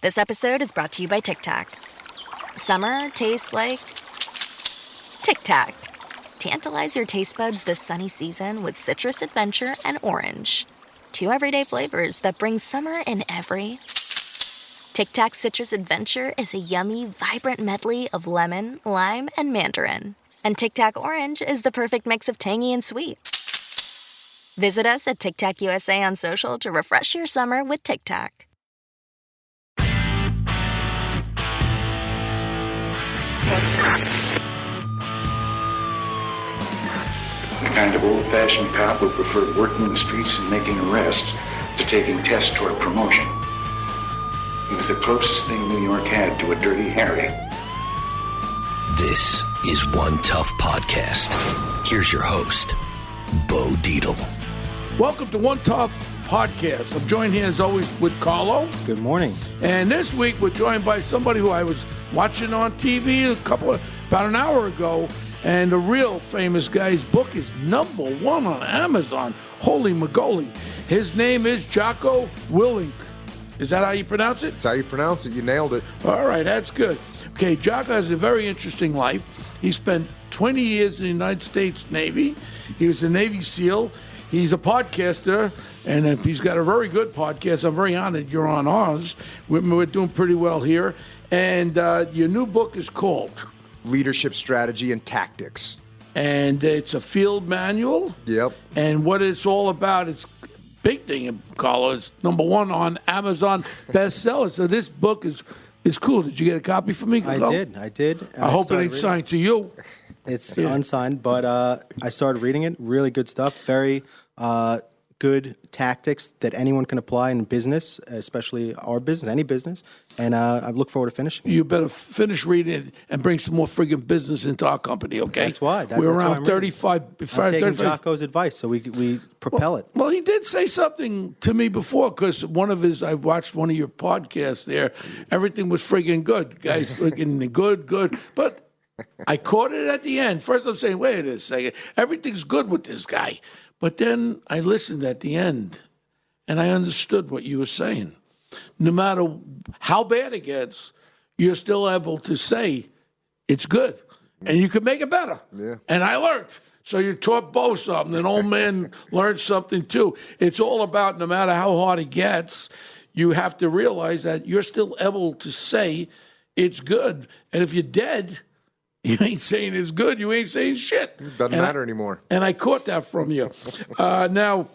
This episode is brought to you by Tic Tac. Summer tastes like Tic Tac. Tantalize your taste buds this sunny season with citrus adventure and orange. 2 everyday flavors that bring summer in every. Tic Tac Citrus Adventure is a yummy, vibrant medley of lemon, lime, and mandarin. And Tic Tac Orange is the perfect mix of tangy and sweet. Visit us at Tic Tac USA on social to refresh your summer with Tic Tac. The kind of old-fashioned cop who preferred working the streets and making arrests to taking tests toward promotion. He was the closest thing New York had to a Dirty Harry. This is One Tough Podcast. Here's your host, Bo Dietl. Welcome to One Tough Podcast. I'm joined here as always with Carlo. Good morning. And this week we're joined by somebody who I was watching on TV about an hour ago. And a real famous guy's book is #1 on Amazon. Holy Magoli. His name is Jocko Willink. Is that how you pronounce it? That's how you pronounce it. You nailed it. All right, that's good. Okay, Jocko has a very interesting life. He spent 20 years in the United States Navy. He was a Navy SEAL. He's a podcaster, and he's got a very good podcast. I'm very honored you're on ours. We're doing pretty well here. And your new book is called Leadership Strategy and Tactics. And it's a field manual. Yep. And what it's all about, it's big thing, Carlo. It's #1 on Amazon bestseller. So this book is cool. Did you get a copy for me, Carlo? I did. I hope it ain't signed to you. It's unsigned, but I started reading it. Really good stuff. Very good tactics that anyone can apply in business, especially our business, any business. And I look forward to finishing it. You better finish reading it and bring some more friggin' business into our company, okay? That's why. We're around 35. I'm taking Jocko's advice, so we propel it. Well, he did say something to me before, because I watched one of your podcasts there. Everything was friggin' good. Guys, friggin' good. But I caught it at the end. First I'm saying, wait a second. Everything's good with this guy. But then I listened at the end, and I understood what you were saying. No matter how bad it gets, you're still able to say it's good, and you can make it better. Yeah. And I learned. So you taught Bo something. An old man learned something too. It's all about no matter how hard it gets, you have to realize that you're still able to say it's good. And if you're dead, you ain't saying it's good. You ain't saying shit. It doesn't matter anymore. And I caught that from you. Now,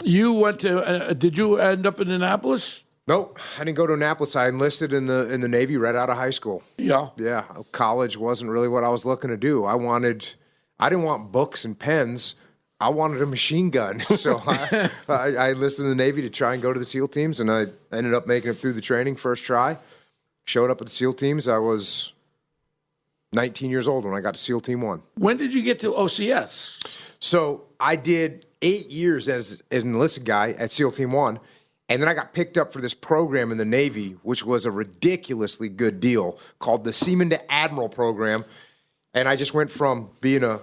you went to, did you end up in Annapolis? Nope, I didn't go to Annapolis. I enlisted in the Navy right out of high school. Yeah. Yeah, college wasn't really what I was looking to do. I didn't want books and pens. I wanted a machine gun. So I enlisted in the Navy to try and go to the SEAL teams, and I ended up making it through the training first try. Showed up at the SEAL teams. I was 19 years old when I got to SEAL Team 1. When did you get to OCS? So I did 8 years as an enlisted guy at SEAL Team 1, and then I got picked up for this program in the Navy, which was a ridiculously good deal, called the Seaman to Admiral program. And I just went from being an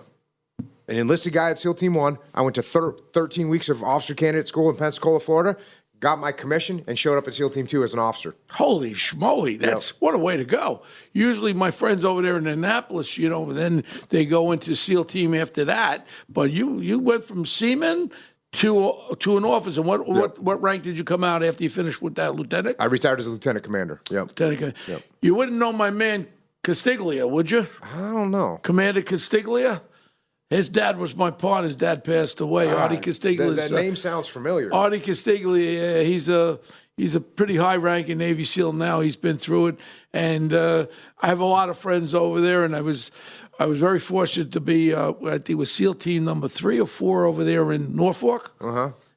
enlisted guy at SEAL Team 1. I went to 13 weeks of officer candidate school in Pensacola, Florida, got my commission, and showed up at SEAL Team 2 as an officer. Holy schmoly, what a way to go. Usually my friends over there in Annapolis, then they go into SEAL Team after that. But you went from seaman to an officer. What rank did you come out after you finished with that, Lieutenant? I retired as a Lieutenant Commander. Yep. Lieutenant Commander. Yep. You wouldn't know my man Castiglia, would you? I don't know. Commander Castiglia? His dad was my partner. His dad passed away. Artie Castiglia. That name sounds familiar. Artie Castiglia, he's a pretty high-ranking Navy SEAL now. He's been through it, and I have a lot of friends over there. And I was very fortunate to be. I think it was SEAL Team number 3 or 4 over there in Norfolk.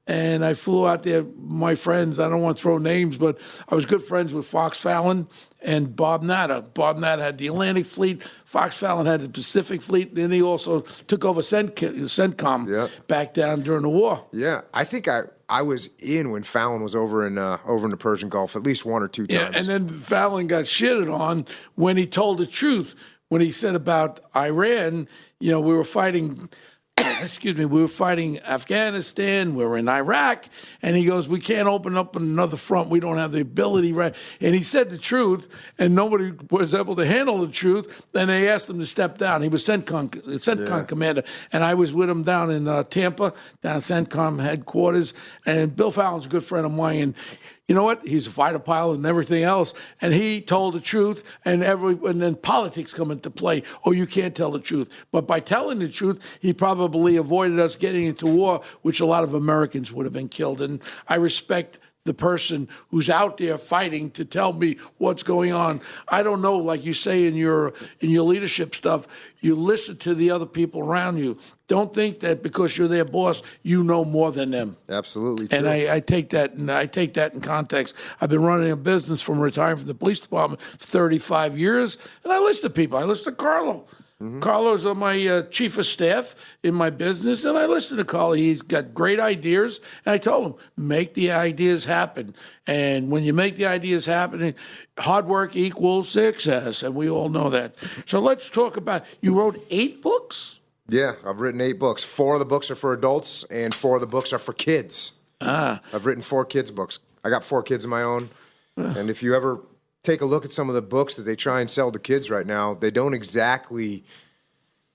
And I flew out there. My friends, I don't want to throw names, but I was good friends with Fox Fallon and Bob Natter. Bob Natter had the Atlantic Fleet. Fox Fallon had the Pacific Fleet. And then he also took over CENTCOM back down during the war. Yeah, I think I was in when Fallon was over in the Persian Gulf at least 1 or 2 times. Yeah, and then Fallon got shitted on when he told the truth. When he said about Iran, we were fighting excuse me, we were fighting Afghanistan, we were in Iraq, and he goes, we can't open up another front. We don't have the ability, right? And he said the truth, and nobody was able to handle the truth. Then they asked him to step down. He was CENTCOM commander, and I was with him down in Tampa, down at CENTCOM headquarters. And Bill Fallon's a good friend of mine, and you know what? He's a fighter pilot and everything else. And he told the truth, and then politics come into play. Oh, you can't tell the truth. But by telling the truth, he probably avoided us getting into war, which a lot of Americans would have been killed. And I respect the person who's out there fighting to tell me what's going on. I don't know, like you say in your leadership stuff, you listen to the other people around you. Don't think that because you're their boss, you know more than them. Absolutely true. And I take that in context. I've been running a business from retiring from the police department for 35 years, and I listen to people. I listen to Carlo. Carlo's my chief of staff in my business, and I listen to Carlo. He's got great ideas, and I told him, make the ideas happen. And when you make the ideas happen, hard work equals success, and we all know that. So let's talk about, you wrote 8 books? Yeah, I've written 8 books. 4 of the books are for adults, and 4 of the books are for kids. I've written 4 kids' books. I got 4 kids of my own, and if you ever take a look at some of the books that they try and sell to kids right now, they don't exactly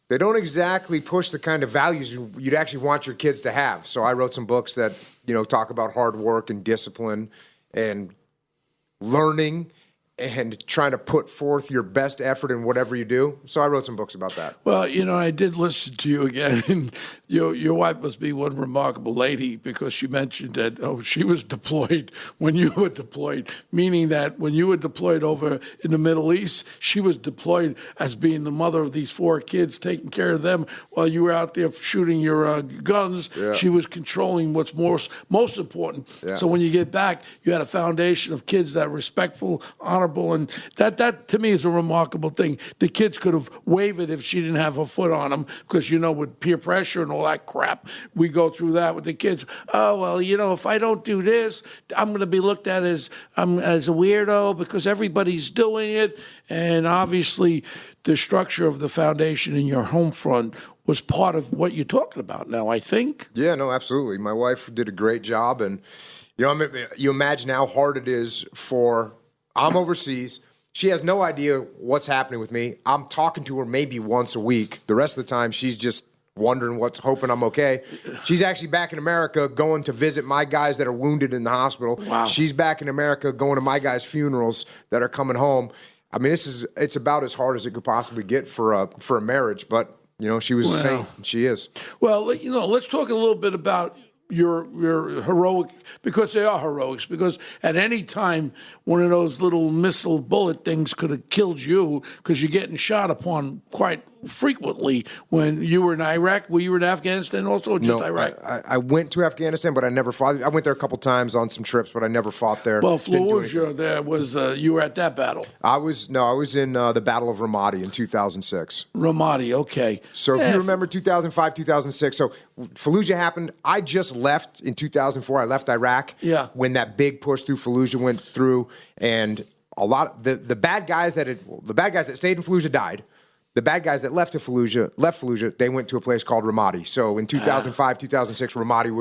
push the kind of values you'd actually want your kids to have. So I wrote some books that, talk about hard work and discipline and learning and trying to put forth your best effort in whatever you do. So I wrote some books about that. Well, I did listen to you again, and your wife must be one remarkable lady, because she mentioned that, she was deployed when you were deployed, meaning that when you were deployed over in the Middle East, she was deployed as being the mother of these 4 kids, taking care of them while you were out there shooting your guns. Yeah. She was controlling what's most important. Yeah. So when you get back, you had a foundation of kids that are respectful, honorable, and that to me is a remarkable thing. The kids could have wavered if she didn't have her foot on them, because with peer pressure and all that crap, we go through that with the kids. Oh well, if I don't do this, I'm going to be looked at as a weirdo because everybody's doing it. And obviously, the structure of the foundation in your home front was part of what you're talking about now, I think. Yeah, no, absolutely. My wife did a great job, and you imagine how hard it is for. I'm overseas. She has no idea what's happening with me. I'm talking to her maybe once a week. The rest of the time, she's just wondering hoping I'm okay. She's actually back in America going to visit my guys that are wounded in the hospital. Wow. She's back in America going to my guys' funerals that are coming home. I mean, it's about as hard as it could possibly get for a marriage. But, she was a saint, and she is. Well, let's talk a little bit about your heroic, because they are heroics, because at any time one of those little missile bullet things could have killed you, because you're getting shot upon quite frequently when you were in Iraq. Were you in Afghanistan also, just Iraq? I went to Afghanistan, but I never fought. I went there a couple times on some trips, but I never fought there. Well, Fallujah, there was you were at that battle. I was in the Battle of Ramadi in 2006. Ramadi, okay. So if you remember 2005, 2006, so Fallujah happened. I just left in 2004. I left Iraq when that big push through Fallujah went through, and a lot of the bad guys that stayed in Fallujah died. The bad guys that left Fallujah, they went to a place called Ramadi. So in 2005, 2006, Ramadi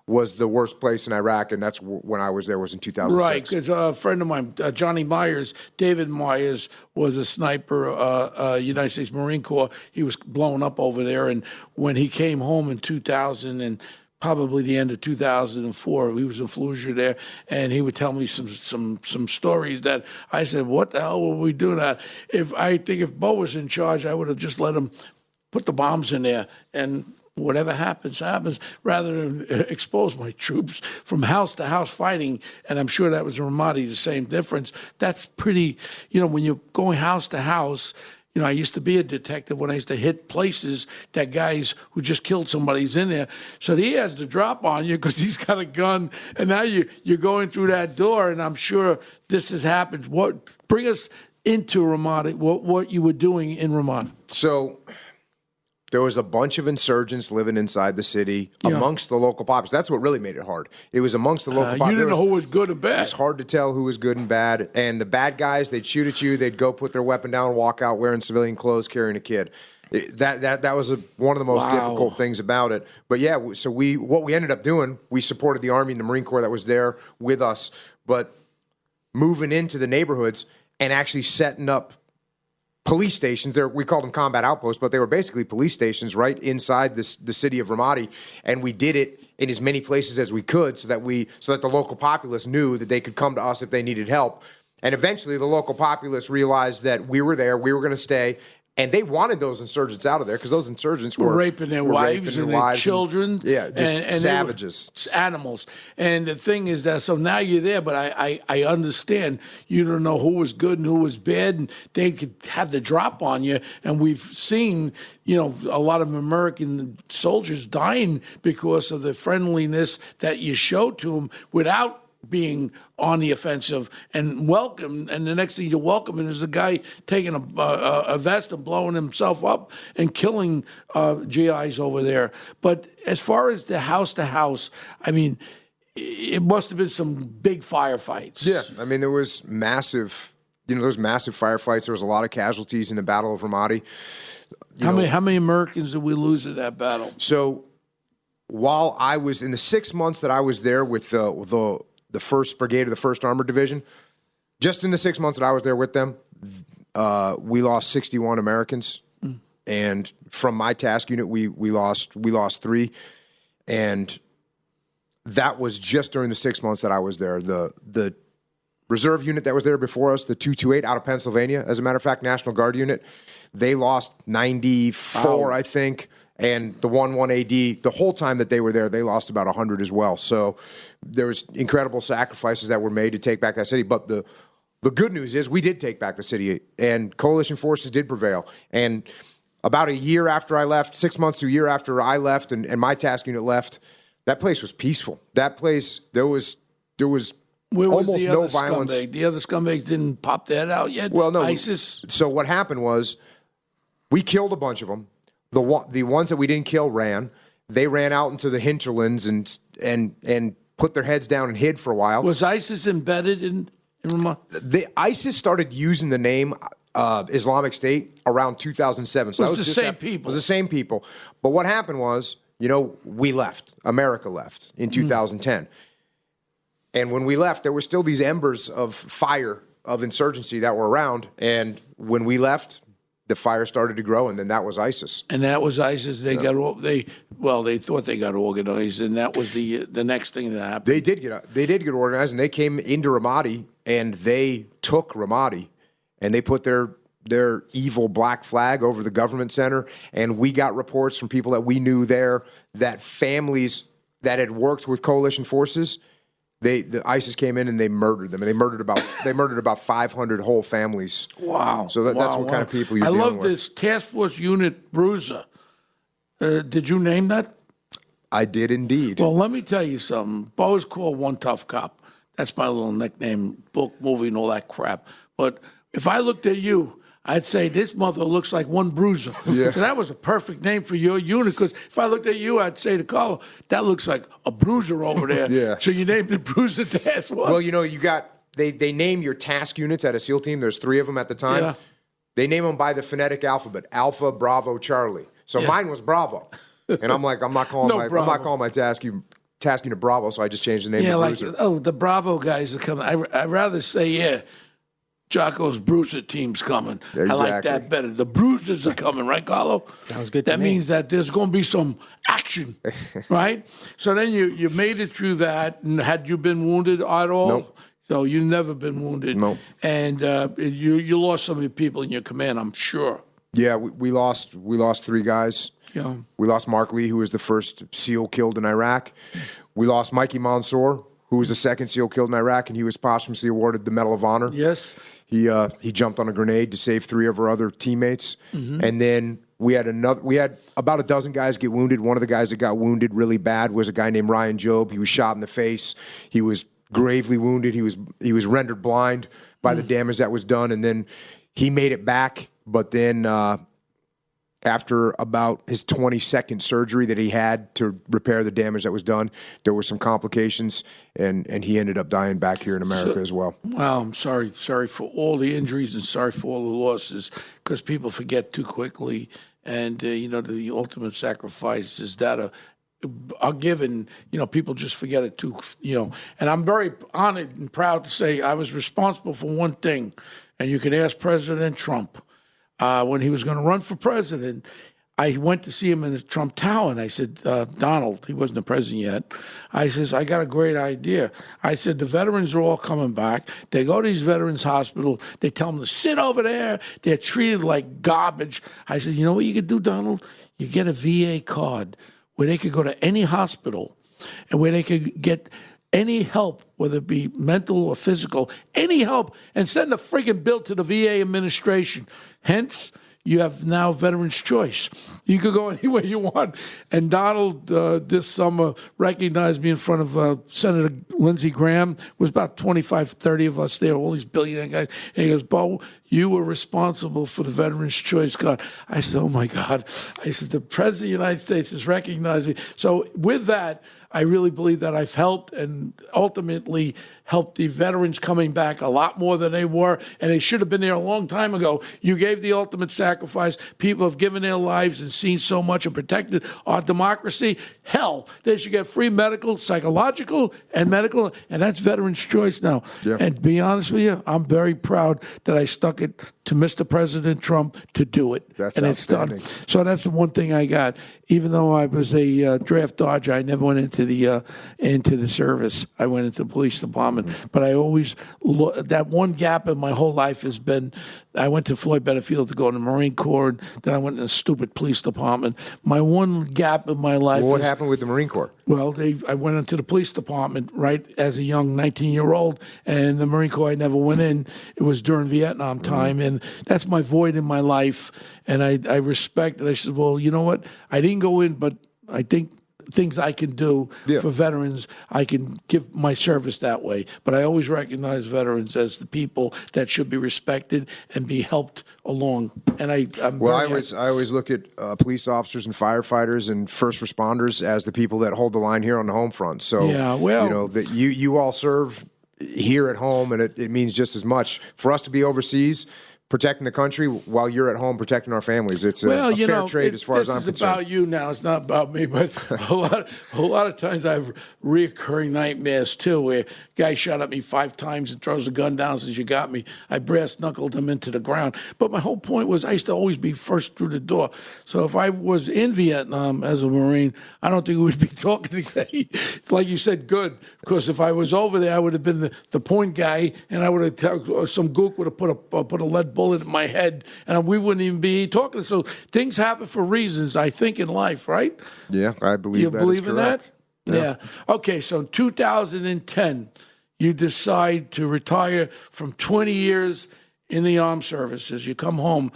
was the worst place in Iraq, and that's when I was there, was in 2006. Right, because a friend of mine, Johnny Myers, David Myers, was a sniper, United States Marine Corps. He was blown up over there, and when he came home in 2000 and probably the end of 2004. He was in Fallujah there, and he would tell me some stories that I said, what the hell were we doing that? If Bo was in charge, I would have just let him put the bombs in there, and whatever happens, rather than expose my troops from house to house fighting. And I'm sure that was in Ramadi, the same difference. That's pretty, when you're going house to house. I used to be a detective when I used to hit places that guys who just killed somebody's in there. So he has to drop on you because he's got a gun, and now you're going through that door, and I'm sure this has happened. Bring us into Ramadi, what you were doing in Ramadi. So there was a bunch of insurgents living inside the city amongst the local populace. That's what really made it hard. It was amongst the local populace. You didn't know who was good and bad. It's hard to tell who was good and bad. And the bad guys, they'd shoot at you. They'd go put their weapon down and walk out wearing civilian clothes, carrying a kid. That was one of the most difficult things about it. But yeah, so what we ended up doing, we supported the Army and the Marine Corps that was there with us, but moving into the neighborhoods and actually setting up police stations. We called them combat outposts, but they were basically police stations right inside the city of Ramadi, and we did it in as many places as we could so that the local populace knew that they could come to us if they needed help. And eventually the local populace realized that we were there, we were going to stay, and they wanted those insurgents out of there because those insurgents were raping their wives and their children. And savages. Animals. And the thing is that, so now you're there, but I understand you don't know who was good and who was bad, and they could have the drop on you. And we've seen, a lot of American soldiers dying because of the friendliness that you showed to them without being on the offensive and welcome, and the next thing you welcome is the guy taking a vest and blowing himself up and killing GIs over there. But as far as the house to house, I mean, it must have been some big firefights. Yeah, I mean, there was massive firefights. There was a lot of casualties in the Battle of Ramadi. How many Americans did we lose in that battle? So while I was in the 6 months that I was there with the 1st Brigade of the 1st Armored Division, just in the 6 months that I was there with them, we lost 61 Americans. And from my task unit, we lost 3. And that was just during the 6 months that I was there. The reserve unit that was there before us, the 228 out of Pennsylvania, as a matter of fact, National Guard unit, they lost 94, I think. And the 1 AD, the whole time that they were there, they lost about 100 as well. So there was incredible sacrifices that were made to take back that city. But the good news is we did take back the city, and coalition forces did prevail. And about a year after I left, 6 months to a year after I left and my task unit left, that place was peaceful. That place, there was almost no violence. Scumbag? The other scumbags didn't pop that out yet? Well, no. ISIS? So what happened was we killed a bunch of them. The ones that we didn't kill ran. They ran out into the hinterlands and put their heads down and hid for a while. Was ISIS embedded in Ramadi? The ISIS started using the name Islamic State around 2007. So it was the same people. It was the same people. But what happened was, we left. America left in 2010. And when we left, there were still these embers of fire of insurgency that were around. And when we left, the fire started to grow, and then that was ISIS. And that was ISIS. They thought they got organized, and that was the next thing that happened. They did get organized, and they came into Ramadi, and they took Ramadi, and they put their evil black flag over the government center. And we got reports from people that we knew there that families that had worked with coalition forces, the ISIS came in and they murdered them, and they murdered about 500 whole families. Wow! So that's what kind of people you're dealing with. I love with. this Task Force Unit Bruiser. Did you name that? I did indeed. Well, let me tell you something. Bo is called One Tough Cop. That's my little nickname, book, movie, and all that crap. But if I looked at you, I'd say this mother looks like one bruiser. Yeah. So that was a perfect name for your unit, because if I looked at you, I'd say to Carlo, that looks like a bruiser over there. Yeah. So you named it Bruiser Task Force. Well, you got, they name your task units at a SEAL team. There's 3 of them at the time. Yeah. They name them by the phonetic alphabet: Alpha, Bravo, Charlie. So mine was Bravo. And I'm like, I'm not calling my task unit Bravo, so I just changed the name to Bruiser. The Bravo guys are coming. I'd rather say, Jocko's Bruiser team's coming. Exactly. I like that better. The Bruisers are coming, right, Carlo? Sounds good to That me. means that there's going to be some action, right? So then you made it through that. And had you been wounded at all? Nope. So you've never been wounded? Nope. And you lost some of your people in your command, I'm sure. Yeah, we lost 3 guys. Yeah. We lost Mark Lee, who was the first SEAL killed in Iraq. We lost Mikey Mansour, who was the second SEAL killed in Iraq, and he was posthumously awarded the Medal of Honor. Yes. He jumped on a grenade to save 3 of our other teammates. Mm-hmm. And then we had about a dozen guys get wounded. One of the guys that got wounded really bad was a guy named Ryan Jobe. He was shot in the face. He was gravely wounded. He was rendered blind by the damage that was done, and then he made it back, but then after about his 22nd surgery that he had to repair the damage that was done, there were some complications, and he ended up dying back here in America as well. Well, I'm sorry for all the injuries and sorry for all the losses, because people forget too quickly. And, the ultimate sacrifice is that are given, people just forget it too, And I'm very honored and proud to say I was responsible for one thing, and you can ask President Trump. When he was going to run for president, I went to see him in the Trump Tower, and I said, Donald, he wasn't the president yet. I says, I got a great idea. I said, the veterans are all coming back. They go to these veterans hospital. They tell them to sit over there. They're treated like garbage. I said, you know what you could do, Donald? You get a VA card where they could go to any hospital and where they could get any help, whether it be mental or physical, any help, and send a friggin' bill to the VA administration. Hence, you have now Veterans Choice. You could go anywhere you want. And Donald, this summer, recognized me in front of Senator Lindsey Graham. It was about 25, 30 of us there, all these billionaire guys. And he goes, Bo, you were responsible for the Veterans Choice card. I said, oh, my God. I said, the President of the United States has recognized me. So with that, I really believe that I've helped and ultimately helped the veterans coming back a lot more than they were, and they should have been there a long time ago. You gave the ultimate sacrifice. People have given their lives and seen so much and protected our democracy. Hell, they should get free medical, psychological, and medical, and that's Veterans Choice now. Yeah. And to be honest with you, I'm very proud that I stuck it to Mr. President Trump to do it. That's and it's done. So that's the one thing I got. Even though I was a draft dodger, I never went into the service. I went into the police department. But I always that one gap in my whole life has been. I went to Floyd Benefield to go in the Marine Corps, and then I went in a stupid police department. My one gap in my life. Well, what happened with the Marine Corps? Well, I went into the police department right as a young 19-year-old, and the Marine Corps I never went in. It was during Vietnam time, and that's my void in my life. And I respect it. I said, well, you know what? I didn't go in, but I think things I can do for veterans, I can give my service that way. But I always recognize veterans as the people that should be respected and be helped along. And I always look at police officers and firefighters and first responders as the people that hold the line here on the home front. So that you all serve here at home, and it means just as much for us to be overseas protecting the country while you're at home protecting our families. It's a fair trade as far as I'm concerned. This is about you now. It's not about me. But a lot of times I have reoccurring nightmares, too, where a guy shot at me 5 times and throws a gun down and says, you got me. I brass-knuckled him into the ground. But my whole point was I used to always be first through the door. So if I was in Vietnam as a Marine, I don't think we would be talking today. Like you said, good. Because if I was over there, I would have been the point guy, and I would have some gook would have put a lead bullet in my head, and we wouldn't even be talking. So things happen for reasons, I think, in life, right? Yeah, I believe you that believe is in correct. that? Yeah. Okay, so in 2010, you decide to retire from 20 years in the armed services. You come home.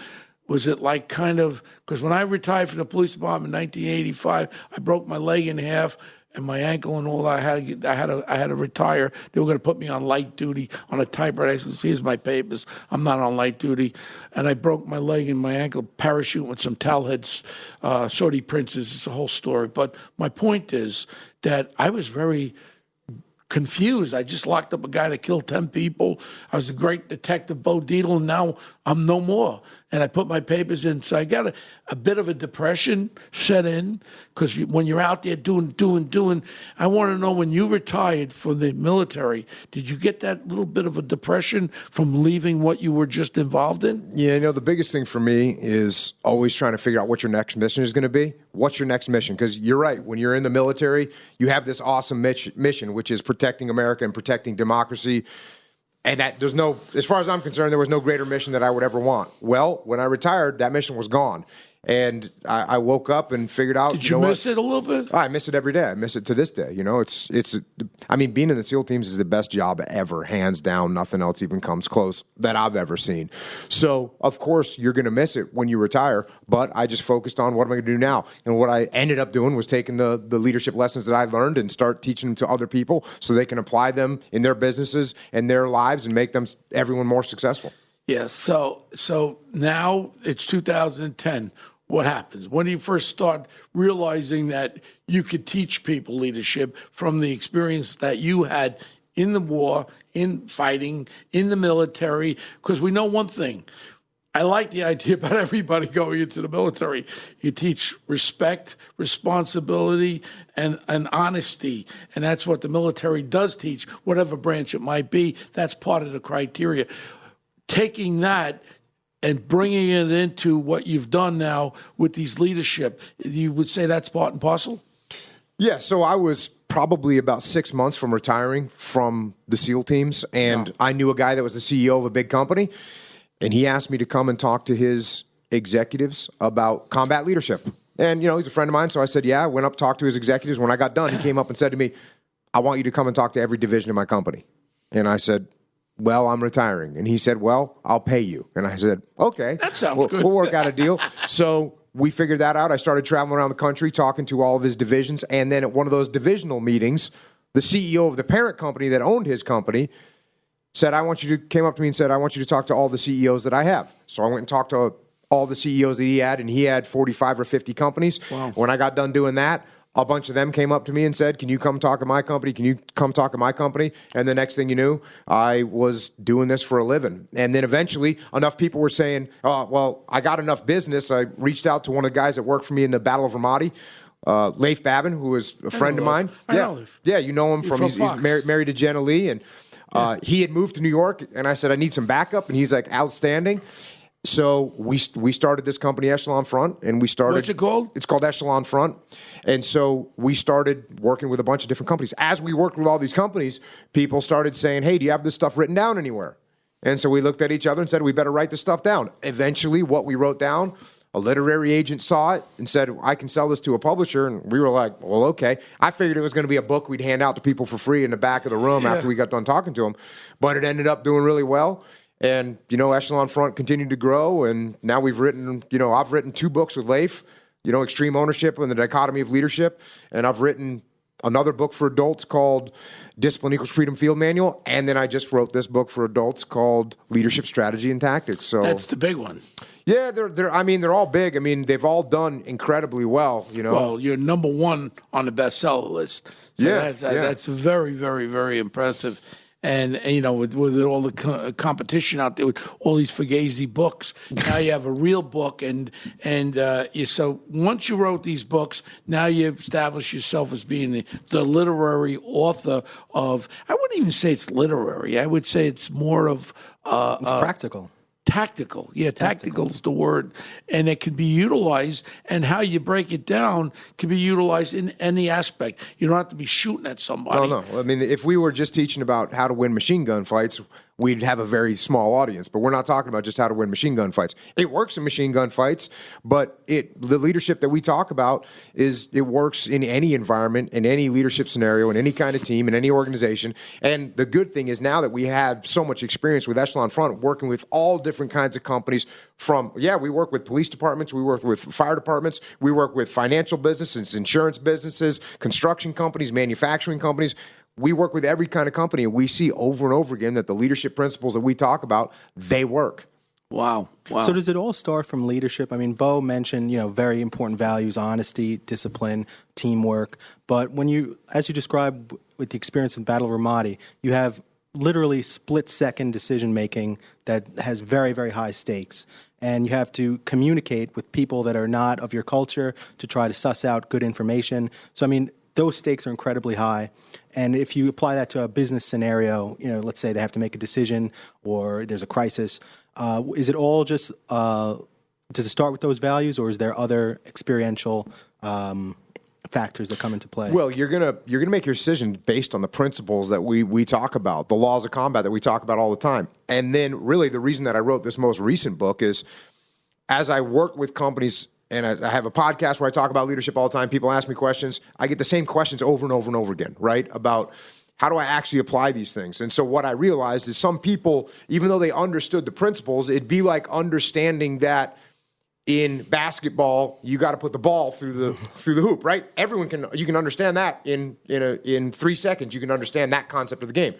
Was it like kind of, because when I retired from the police department in 1985, I broke my leg in half and my ankle and all that. I had to retire. They were going to put me on light duty on a typewriter. I said, here's my papers. I'm not on light duty. And I broke my leg and my ankle parachute with some towel heads, Saudi princes. It's a whole story. But my point is that I was very confused. I just locked up a guy that killed 10 people. I was a great detective, Bo Dietl, and now I'm no more. And I put my papers in. So I got a bit of a depression set in, because when you're out there doing, I want to know, when you retired from the military, did you get that little bit of a depression from leaving what you were just involved in? Yeah, the biggest thing for me is always trying to figure out what your next mission is going to be. What's your next mission? Because you're right. When you're in the military, you have this awesome mission, which is protecting America and protecting democracy. And that as far as I'm concerned, there was no greater mission that I would ever want. Well, when I retired, that mission was gone. And I woke up and figured out. Did you miss it a little bit? I miss it every day. I miss it to this day. Being in the SEAL teams is the best job ever, hands down. Nothing else even comes close that I've ever seen. So, of course, you're going to miss it when you retire. But I just focused on what am I going to do now. And what I ended up doing was taking the leadership lessons that I learned and start teaching them to other people so they can apply them in their businesses and their lives and make everyone more successful. Yeah. So now it's 2010. what happens? When do you first start realizing that you could teach people leadership from the experience that you had in the war, in fighting, in the military? Because we know one thing. I like the idea about everybody going into the military. You teach respect, responsibility, and honesty. And that's what the military does teach, whatever branch it might be. That's part of the criteria. Taking that and bringing it into what you've done now with these leadership, you would say that's part and parcel? Yeah, so I was probably about 6 months from retiring from the SEAL teams, and I knew a guy that was the CEO of a big company, and he asked me to come and talk to his executives about combat leadership. And, he's a friend of mine, so I said, yeah. I went up, talked to his executives. When I got done, he came up and said to me, I want you to come and talk to every division of my company. And I said, well, I'm retiring. And he said, well, I'll pay you. And I said, okay. That sounds good. We'll work out a deal. So we figured that out. I started traveling around the country, talking to all of his divisions. And then at one of those divisional meetings, the CEO of the parent company that owned his company said, came up to me and said, I want you to talk to all the CEOs that I have. So I went and talked to all the CEOs that he had, and he had 45 or 50 companies. Wow. When I got done doing that, a bunch of them came up to me and said, can you come talk at my company? Can you come talk at my company? And the next thing you knew, I was doing this for a living. And then eventually, enough people were saying, oh, well, I got enough business. I reached out to one of the guys that worked for me in the Battle of Ramadi, Leif Babin, who was a friend of mine. I know Leif. Yeah, you know him From he's married to Jenna Lee. And he had moved to New York, and I said, I need some backup. And he's like, outstanding. So we started this company, Echelon Front, and we started. What's it called? It's called Echelon Front. And so we started working with a bunch of different companies. As we worked with all these companies, people started saying, hey, do you have this stuff written down anywhere? And so we looked at each other and said, we better write this stuff down. Eventually, what we wrote down, a literary agent saw it and said, I can sell this to a publisher. And we were like, well, okay. I figured it was going to be a book we'd hand out to people for free in the back of the room after we got done talking to them. But it ended up doing really well. And, Echelon Front continued to grow. And now we've written, I've written 2 books with Leif, Extreme Ownership and the Dichotomy of Leadership. And I've written another book for adults called Discipline Equals Freedom Field Manual. And then I just wrote this book for adults called Leadership Strategy and Tactics. So that's the big one. Yeah, they're all big. I mean, they've all done incredibly well, Well, you're number 1 on the bestseller list. So that's very, very, very impressive. And with all the competition out there, with all these Fugazi books, now you have a real book. So once you wrote these books, now you establish yourself as being the literary author of. I wouldn't even say it's literary. I would say it's more of it's practical. Tactical. Yeah, tactical is the word. And it can be utilized, and how you break it down can be utilized in any aspect. You don't have to be shooting at somebody. No. I mean, if we were just teaching about how to win machine gun fights, we'd have a very small audience. But we're not talking about just how to win machine gun fights. It works in machine gun fights, but the leadership that we talk about it works in any environment, in any leadership scenario, in any kind of team, in any organization. And the good thing is now that we have so much experience with Echelon Front, working with all different kinds of companies we work with police departments, we work with fire departments, we work with financial businesses, insurance businesses, construction companies, manufacturing companies. We work with every kind of company, and we see over and over again that the leadership principles that we talk about, they work. Wow. So does it all start from leadership? I mean, Bo mentioned, very important values, honesty, discipline, teamwork. But as you described with the experience in Battle of Ramadi, you have literally split-second decision-making that has very, very high stakes. And you have to communicate with people that are not of your culture to try to suss out good information. So, I mean, those stakes are incredibly high. And if you apply that to a business scenario, let's say they have to make a decision or there's a crisis, is it all just, does it start with those values, or is there other experiential factors that come into play? Well, you're gonna make your decision based on the principles that we talk about, the laws of combat that we talk about all the time. And then really the reason that I wrote this most recent book is as I work with companies, and I have a podcast where I talk about leadership all the time. People ask me questions. I get the same questions over and over and over again, right? About how do I actually apply these things? And so what I realized is some people, even though they understood the principles, it'd be like understanding that in basketball, you got to put the ball through the hoop, right? You can understand that in 3 seconds. You can understand that concept of the game.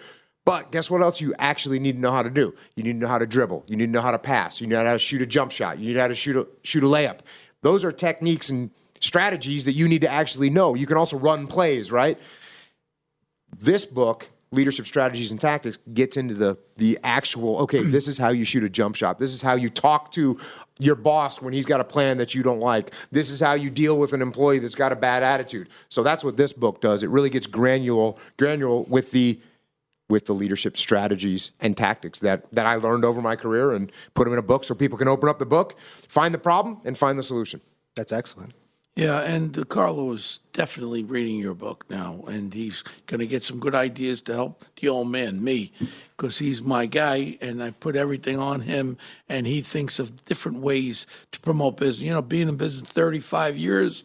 But guess what else you actually need to know how to do? You need to know how to dribble. You need to know how to pass. You need to know how to shoot a jump shot. You need to know how to shoot a layup. Those are techniques and strategies that you need to actually know. You can also run plays, right? This book, Leadership Strategies and Tactics, gets into the actual, okay, this is how you shoot a jump shot. This is how you talk to your boss when he's got a plan that you don't like. This is how you deal with an employee that's got a bad attitude. So that's what this book does. It really gets granular with the leadership strategies and tactics that I learned over my career, and put them in a book so people can open up the book, find the problem, and find the solution. That's excellent. Yeah, and Carlo is definitely reading your book now, and he's going to get some good ideas to help the old man, me, because he's my guy, and I put everything on him, and he thinks of different ways to promote business. You know, being in business 35 years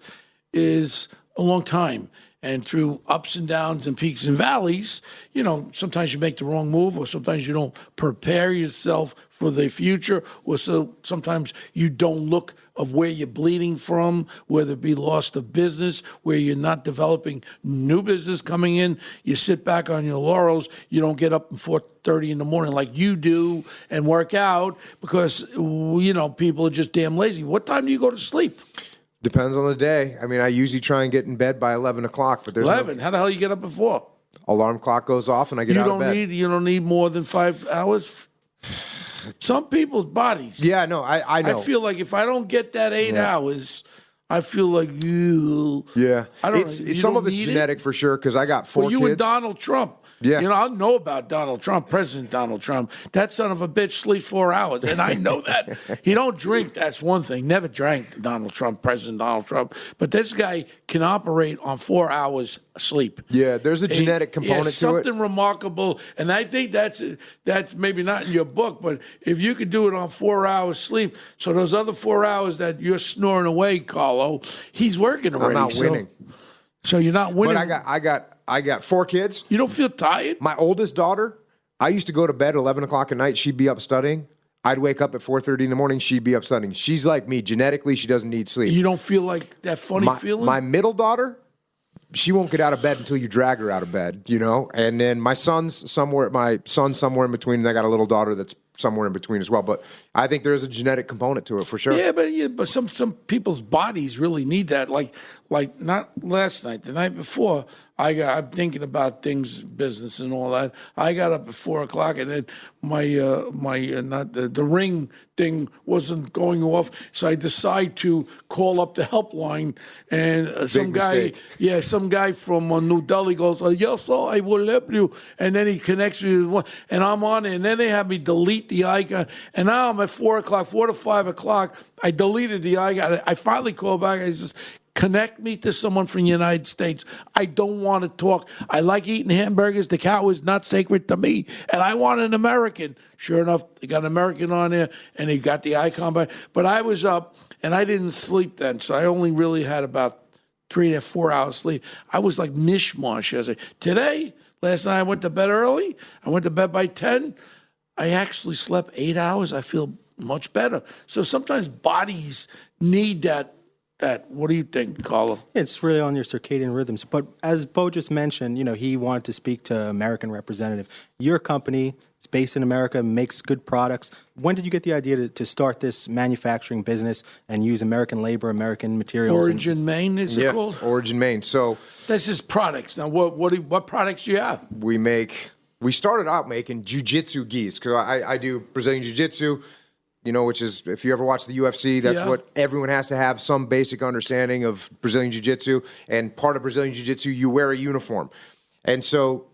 is a long time. And through ups and downs and peaks and valleys, you know, sometimes you make the wrong move, or sometimes you don't prepare yourself for the future, or so sometimes you don't look of where you're bleeding from, whether it be loss of business, where you're not developing new business coming in. You sit back on your laurels. You don't get up at 4:30 in the morning like you do and work out, because, you know, people are just damn lazy. What time do you go to sleep? Depends on the day. I mean, I usually try and get in bed by 11 o'clock, but there's 11. How the hell you get up at 4? Alarm clock goes off and I get out of bed. You don't need more than 5 hours. Some people's bodies. Yeah, no, I know. I feel like if I don't get that 8 hours, I feel like you. Yeah, I don't know. Some of it's genetic for sure, because I got 4 kids. You and Donald Trump. Yeah. You know, I know about Donald Trump, President Donald Trump. That son of a bitch sleeps 4 hours, and I know that. He don't drink, that's one thing. Never drank Donald Trump, President Donald Trump. But this guy can operate on 4 hours sleep. Yeah, there's a genetic component to it. Something remarkable, and I think that's maybe not in your book, but if you could do it on 4 hours sleep, so those other 4 hours that you're snoring away, Carlo, he's working already. I'm not winning. So you're not winning. But I got 4 kids. You don't feel tired? My oldest daughter, I used to go to bed at 11 o'clock at night. She'd be up studying. I'd wake up at 4:30 in the morning. She'd be up studying. She's like me. Genetically, she doesn't need sleep. You don't feel like that funny feeling? My middle daughter, she won't get out of bed until you drag her out of bed, you know? And then my son's somewhere in between, and I got a little daughter that's somewhere in between as well. But I think there's a genetic component to it for sure. Yeah, but some people's bodies really need that. Like not last night, the night before, I'm thinking about things, business and all that. I got up at 4 o'clock, and then the ring thing wasn't going off, so I decided to call up the helpline, and some guy from New Delhi goes, "Yes, sir, I will help you," and then he connects me with one, and I'm on it, and then they have me delete the icon, and now I'm at 4 to 5 o'clock. I deleted the icon. I finally called back. I just connect me to someone from the United States. I don't want to talk. I like eating hamburgers. The cow is not sacred to me, and I want an American. Sure enough, they got an American on there, and he got the icon by. But I was up, and I didn't sleep then, so I only really had about 3 to 4 hours sleep. I was like mishmash. Last night I went to bed early. I went to bed by 10. I actually slept 8 hours. I feel much better. So sometimes bodies need that. What do you think, Carlo? It's really on your circadian rhythms. But as Bo just mentioned, you know, he wanted to speak to American representative. Your company is based in America, makes good products. When did you get the idea to start this manufacturing business and use American labor, American materials? Origin Maine, is it called? Origin Maine. So this is products. Now, what products do you have? We started out making jiu-jitsu gis, because I do Brazilian jiu-jitsu, you know, which is, if you ever watch the UFC, that's what everyone has to have some basic understanding of Brazilian Jiu-Jitsu. And part of Brazilian Jiu-Jitsu, you wear a uniform. And so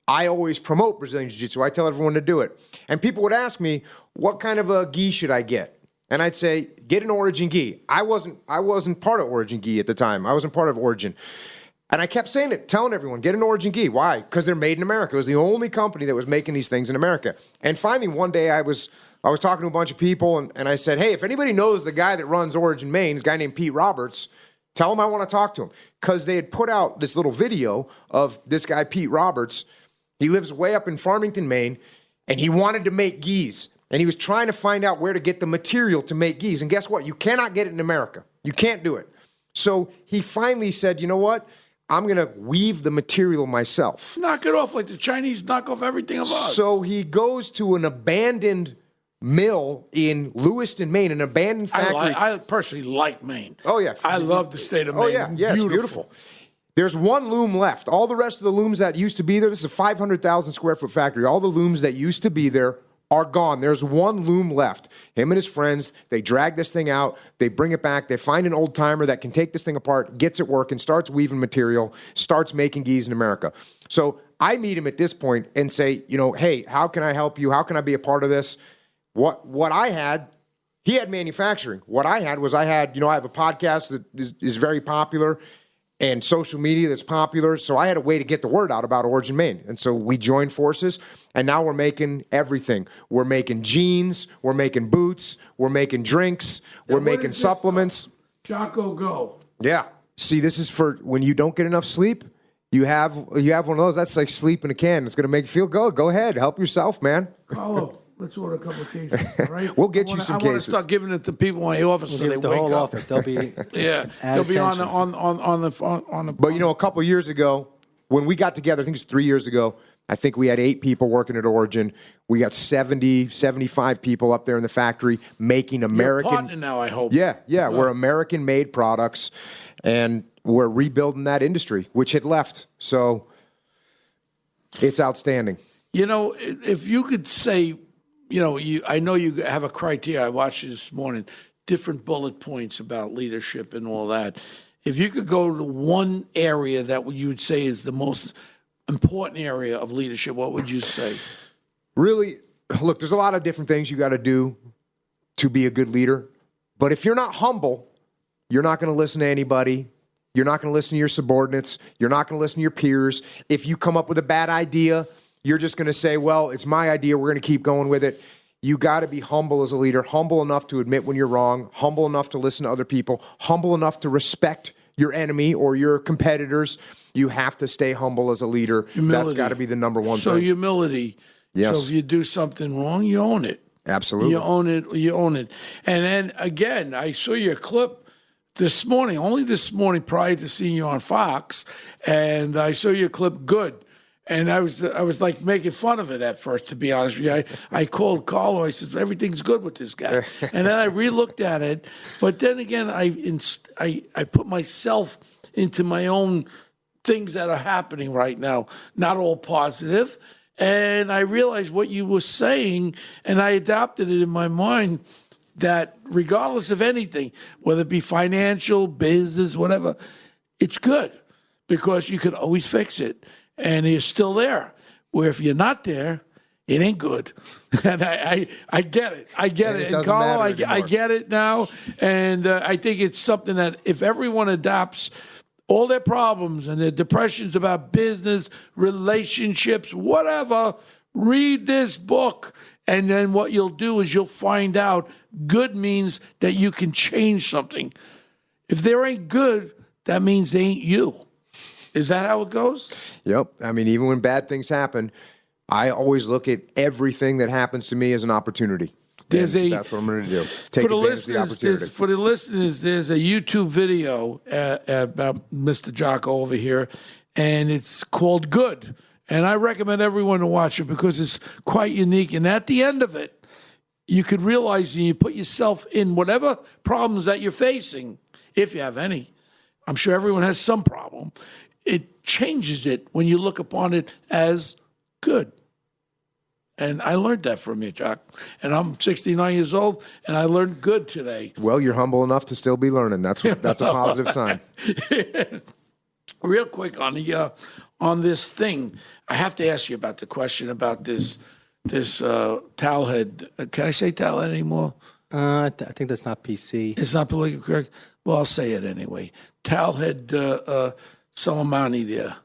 I always promote Brazilian Jiu-Jitsu. I tell everyone to do it. And people would ask me, what kind of a gi should I get? And I'd say, get an Origin gi. I wasn't part of Origin gi at the time. I wasn't part of Origin. And I kept saying it, telling everyone, get an Origin gi. Why? Because they're made in America. It was the only company that was making these things in America. And finally, one day I was talking to a bunch of people, and I said, hey, if anybody knows the guy that runs Origin Maine, a guy named Pete Roberts, tell him I want to talk to him. Because they had put out this little video of this guy, Pete Roberts. He lives way up in Farmington, Maine, and he wanted to make gis. And he was trying to find out where to get the material to make gis. And guess what? You cannot get it in America. You can't do it. So he finally said, you know what? I'm going to weave the material myself. Knock it off like the Chinese knock off everything of us. So he goes to an abandoned mill in Lewiston, Maine, an abandoned factory. I personally like Maine. Oh, yeah. I love the state of Maine. Oh, yeah. Yeah, it's beautiful. There's one loom left. All the rest of the looms that used to be there, this is a 500,000 square foot factory. All the looms that used to be there are gone. There's one loom left. Him and his friends, they drag this thing out, they bring it back, they find an old timer that can take this thing apart, gets it working, starts weaving material, starts making geese in America. So I meet him at this point and say, hey, how can I help you? How can I be a part of this? What I had, he had manufacturing. What I had was I have a podcast that is very popular and social media that's popular. So I had a way to get the word out about Origin Maine. And so we joined forces, and now we're making everything. We're making jeans, we're making boots, we're making drinks, we're making supplements. Jocko Go. Yeah. See, this is for when you don't get enough sleep. You have one of those. That's like sleep in a can. It's going to make you feel good. Go ahead. Help yourself, man. Carlo, let's order a couple of cases, all right? We'll get you some cases. I want to start giving it to people in my office so they the wake whole up. office. They'll be They'll be on the. But a couple of years ago, when we got together, I think it's 3 years ago, I think we had 8 people working at Origin. We got 70, 75 people up there in the factory making American. You're a partner now, I hope. Yeah. We're American-made products, and we're rebuilding that industry, which had left. So it's outstanding. If you could say, I know you have a criteria. I watched it this morning, different bullet points about leadership and all that. If you could go to one area that you would say is the most important area of leadership, what would you say? Really, look, there's a lot of different things you got to do to be a good leader. But if you're not humble, you're not going to listen to anybody. You're not going to listen to your subordinates. You're not going to listen to your peers. If you come up with a bad idea, you're just going to say, well, it's my idea. We're going to keep going with it. You got to be humble as a leader, humble enough to admit when you're wrong, humble enough to listen to other people, humble enough to respect your enemy or your competitors. You have to stay humble as a leader. Humility. That's got to be the number one thing. So humility. Yes. So if you do something wrong, you own it. Absolutely. You own it. And then, again, I saw your clip this morning, only this morning prior to seeing you on Fox, and I saw your clip good. And I was like making fun of it at first, to be honest with you. I called Carlo. I said, everything's good with this guy. And then I re-looked at it. But then again, I put myself into my own things that are happening right now, not all positive. And I realized what you were saying, and I adopted it in my mind, that regardless of anything, whether it be financial, business, whatever, it's good because you can always fix it. And you're still there. Where if you're not there, it ain't good. And I get it. I get it. And Carlo, I get it now. And I think it's something that if everyone adopts all their problems and their depressions about business, relationships, whatever, read this book. And then what you'll do is you'll find out good means that you can change something. If there ain't good, that means they ain't you. Is that how it goes? Yep. I mean, even when bad things happen, I always look at everything that happens to me as an opportunity. That's what I'm going to do. Take advantage of the opportunity. For the listeners, there's a YouTube video about Mr. Jocko over here, and it's called Good. And I recommend everyone to watch it because it's quite unique. And at the end of it, you could realize and you put yourself in whatever problems that you're facing, if you have any. I'm sure everyone has some problem. It changes it when you look upon it as good. And I learned that from you, Jock. And I'm 69 years old, and I learned good today. Well, you're humble enough to still be learning. That's a positive sign. Real quick on this thing, I have to ask you about the question about this towel head. Can I say towel head anymore? I think that's not PC. It's not politically correct? Well, I'll say it anyway. Towel head Soleimani there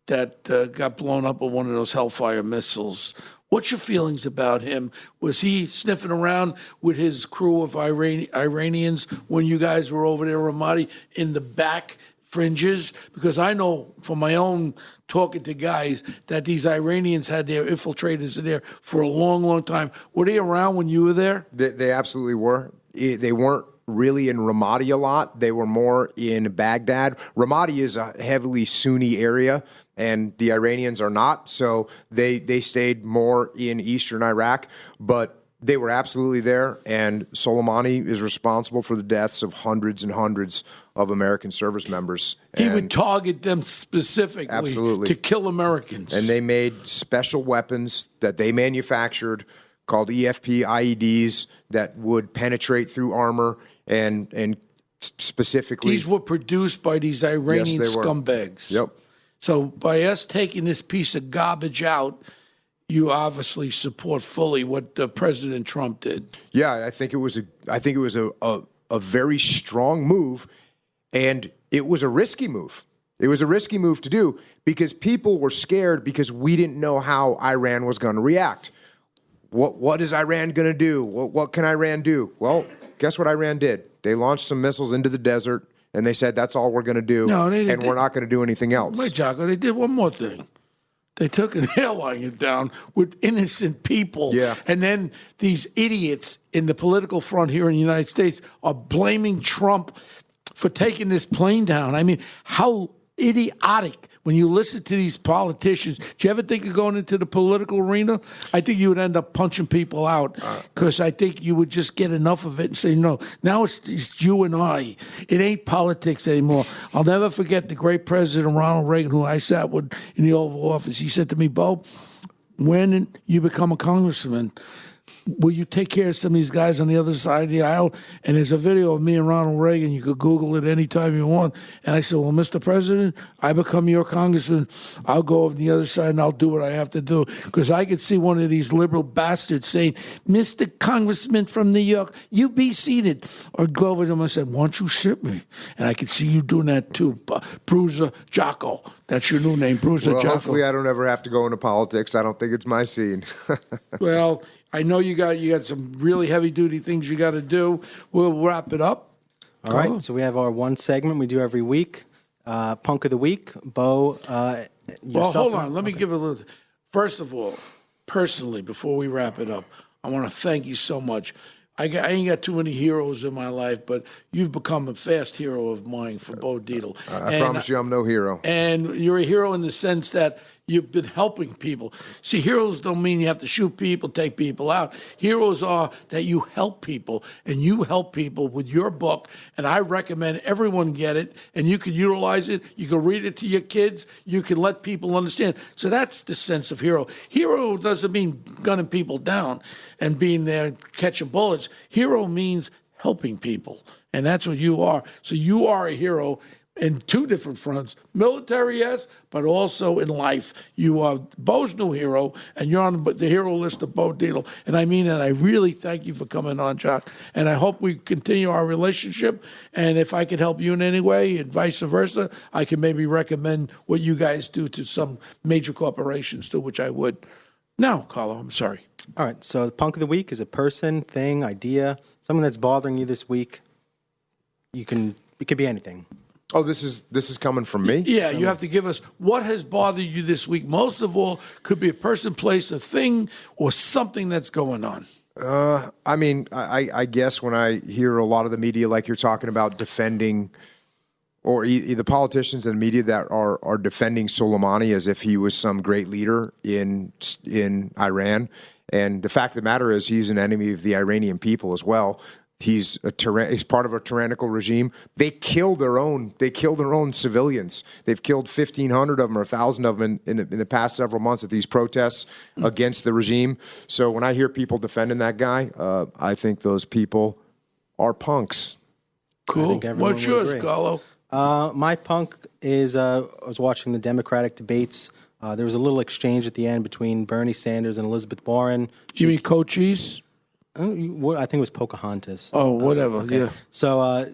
that got blown up with one of those Hellfire missiles. What's your feelings about him? Was he sniffing around with his crew of Iranians when you guys were over there, Ramadi, in the back fringes? Because I know from my own talking to guys that these Iranians had their infiltrators in there for a long, long time. Were they around when you were there? They absolutely were. They weren't really in Ramadi a lot. They were more in Baghdad. Ramadi is a heavily Sunni area, and the Iranians are not. So they stayed more in eastern Iraq. But They were absolutely there, and Soleimani is responsible for the deaths of hundreds and hundreds of American service members. He would target them specifically to kill Americans. And they made special weapons that they manufactured called EFP IEDs that would penetrate through armor and specifically... These were produced by these Iranian scumbags. Yep. So by us taking this piece of garbage out, you obviously support fully what President Trump did. Yeah, I think it was a very strong move, and it was a risky move. It was a risky move to do because people were scared because we didn't know how Iran was going to react. What is Iran going to do? What can Iran do? Well, guess what Iran did? They launched some missiles into the desert, and they said that's all we're going to do, and we're not going to do anything else. Wait, Jocko, they did one more thing. They took an airliner down with innocent people. Yeah. And then these idiots in the political front here in the United States are blaming Trump for taking this plane down. I mean, how idiotic when you listen to these politicians. Do you ever think of going into the political arena? I think you would end up punching people out because I think you would just get enough of it and say, no, now it's you and I. It ain't politics anymore. I'll never forget the great President Ronald Reagan, who I sat with in the Oval Office. He said to me, Bo, when you become a congressman, will you take care of some of these guys on the other side of the aisle? And there's a video of me and Ronald Reagan. You could Google it anytime you want. And I said, well, Mr. President, I become your congressman. I'll go over the other side and I'll do what I have to do. Because I could see one of these liberal bastards saying, Mr. Congressman from New York, you be seated. Or go over to him and say, why don't you sit me? And I could see you doing that too. Bruiser Jocko. That's your new name, Bruiser Jocko. Hopefully I don't ever have to go into politics. I don't think it's my scene. Well, I know you got some really heavy-duty things you got to do. We'll wrap it up. All right, so we have our one segment we do every week, Punk of the Week. Bo, well, hold on. Let me give a little. First of all, personally, before we wrap it up, I want to thank you so much. I ain't got too many heroes in my life, but you've become a fast hero of mine for Bo Dietl. I promise you I'm no hero. And you're a hero in the sense that you've been helping people. See, heroes don't mean you have to shoot people, take people out. Heroes are that you help people, and you help people with your book, and I recommend everyone get it, and you can utilize it. You can read it to your kids. You can let people understand. So that's the sense of hero. Hero doesn't mean gunning people down and being there catching bullets. Hero means helping people, and that's what you are. So you are a hero in two different fronts, military, yes, but also in life. You are Bo's new hero, and you're on the hero list of Bo Dietl. And I mean that. I really thank you for coming on, Jock. And I hope we continue our relationship. And if I can help you in any way, and vice versa, I can maybe recommend what you guys do to some major corporations too, which I would. Now, Carlo, I'm sorry. All right, so the Punk of the Week is a person, thing, idea, something that's bothering you this week. It could be anything. Oh, this is coming from me? Yeah, you have to give us what has bothered you this week. Most of all, could be a person, place, a thing, or something that's going on. I mean, I guess when I hear a lot of the media, like you're talking about defending, or the politicians and media that are defending Soleimani as if he was some great leader in Iran. And the fact of the matter is he's an enemy of the Iranian people as well. He's part of a tyrannical regime. They kill their own civilians. They've killed 1,500 of them or 1,000 of them in the past several months at these protests against the regime. So when I hear people defending that guy, I think those people are punks. Cool. What's yours, Carlo? My punk is I was watching the Democratic debates. There was a little exchange at the end between Bernie Sanders and Elizabeth Warren. You mean Cochise? I think it was Pocahontas. Oh, whatever. Okay. Yeah. So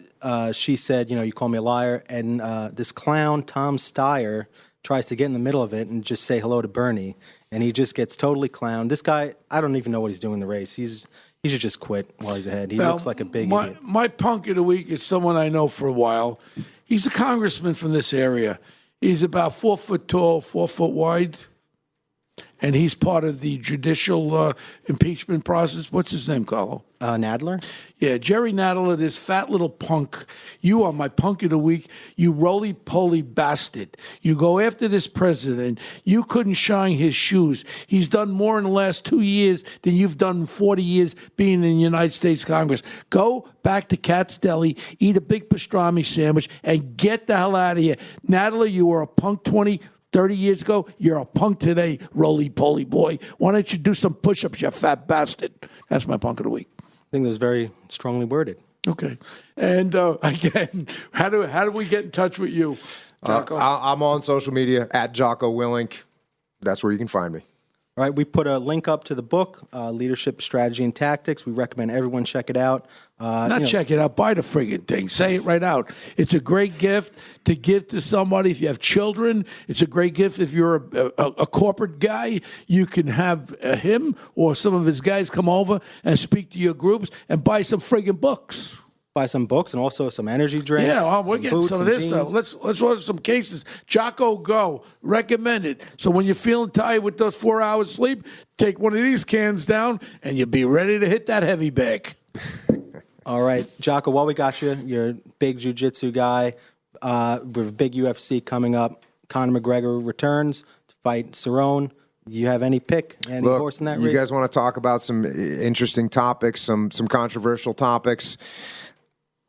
she said, you call me a liar, and this clown Tom Steyer tries to get in the middle of it and just say hello to Bernie, and he just gets totally clowned. This guy, I don't even know what he's doing in the race. He should just quit while he's ahead. He looks like a big idiot. My punk of the week is someone I know for a while. He's a congressman from this area. He's about 4 foot tall, 4 foot wide. and he's part of the judicial impeachment process. What's his name, Carlo? Nadler? Yeah, Jerry Nadler, this fat little punk. You are my punk of the week. You roly-poly bastard. You go after this president. You couldn't shine his shoes. He's done more in the last 2 years than you've done in 40 years being in the United States Congress. Go back to Cat's Deli, eat a big pastrami sandwich, and get the hell out of here. Nadler, you were a punk 30 years ago. You're a punk today, roly-poly boy. Why don't you do some push-ups, you fat bastard? That's my punk of the week. I think it was very strongly worded. Okay. And again, how do we get in touch with you, Jocko? I'm on social media at Jocko Willink. That's where you can find me. All right, we put a link up to the book, Leadership, Strategy, and Tactics. We recommend everyone check it out. Check it out. Buy the friggin' thing. Say it right out. It's a great gift to give to somebody. If you have children, it's a great gift. If you're a corporate guy, you can have him or some of his guys come over and speak to your groups and buy some friggin' books. Buy some books and also some energy drinks. Yeah, well, we're getting some of this stuff. Let's order some cases. Jocko Go. Recommend it. So when you're feeling tired with those 4 hours sleep, take one of these cans down and you'll be ready to hit that heavy bag. All right, Jocko, while we got you, you're a big jiu-jitsu guy. With a big UFC coming up. Conor McGregor returns to fight Cerrone. You have any pick? Any horse in that race? You guys want to talk about some interesting topics, some controversial topics?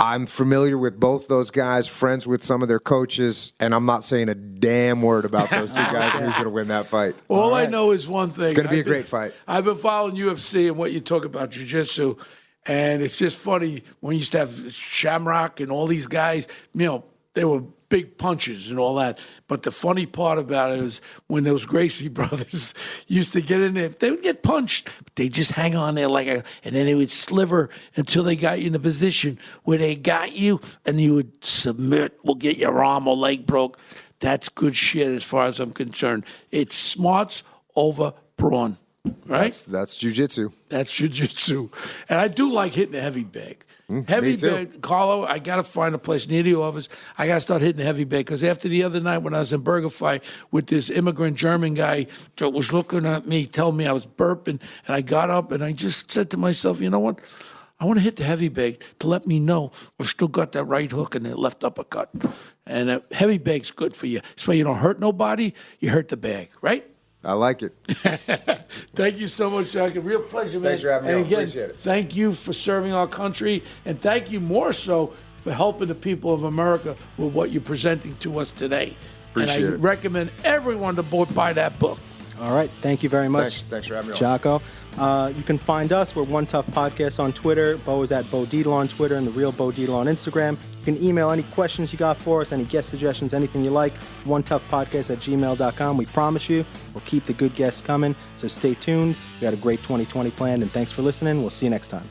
I'm familiar with both those guys, friends with some of their coaches, and I'm not saying a damn word about those two guys and who's going to win that fight. All I know is one thing. It's going to be a great fight. I've been following UFC and what you talk about jiu-jitsu, and it's just funny when you used to have Shamrock and all these guys, they were big punches and all that. But the funny part about it is when those Gracie brothers used to get in there, they would get punched, but they just hang on there and then they would sliver until they got you in a position where they got you and you would submit, will get your arm or leg broke. That's good shit as far as I'm concerned. It's smarts over brawn, right? That's jiu-jitsu. That's jiu-jitsu. And I do like hitting the heavy bag. Heavy bag, Carlo, I got to find a place near the office. I got to start hitting the heavy bag because after the other night when I was in BurgerFi with this immigrant German guy that was looking at me, telling me I was burping, and I got up and I just said to myself, you know what? I want to hit the heavy bag to let me know I've still got that right hook and that left uppercut. And a heavy bag's good for you. That's why you don't hurt nobody, you hurt the bag, right? I like it. Thank you so much, Jocko. Real pleasure, man. Thanks for having me and on. Again, appreciate it. Thank you for serving our country, and thank you more so for helping the people of America with what you're presenting to us today. Appreciate and I it. recommend everyone to buy that book. All right, thank you very much. Thanks for having me on. Jocko. You can find us. We're One Tough Podcast on Twitter. Bo is at Bo Dietl on Twitter and The Real Bo Dietl on Instagram. You can email any questions you got for us, any guest suggestions, anything you like, onetoughpodcast@gmail.com. We promise you we'll keep the good guests coming, so stay tuned. We got a great 2020 planned, and thanks for listening. We'll see you next time.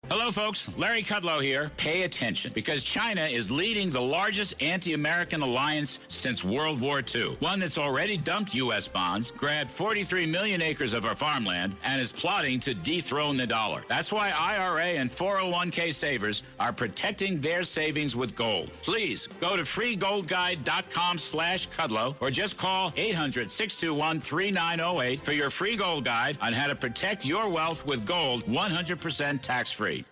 Hello, folks. Larry Kudlow here. Pay attention, because China is leading the largest anti-American alliance since World War II. One that's already dumped U.S. bonds, grabbed 43 million acres of our farmland, and is plotting to dethrone the dollar. That's why IRA and 401k savers are protecting their savings with gold. Please go to freegoldguide.com/Kudlow or just call 800-621-3908 for your free gold guide on how to protect your wealth with gold 100% tax-free.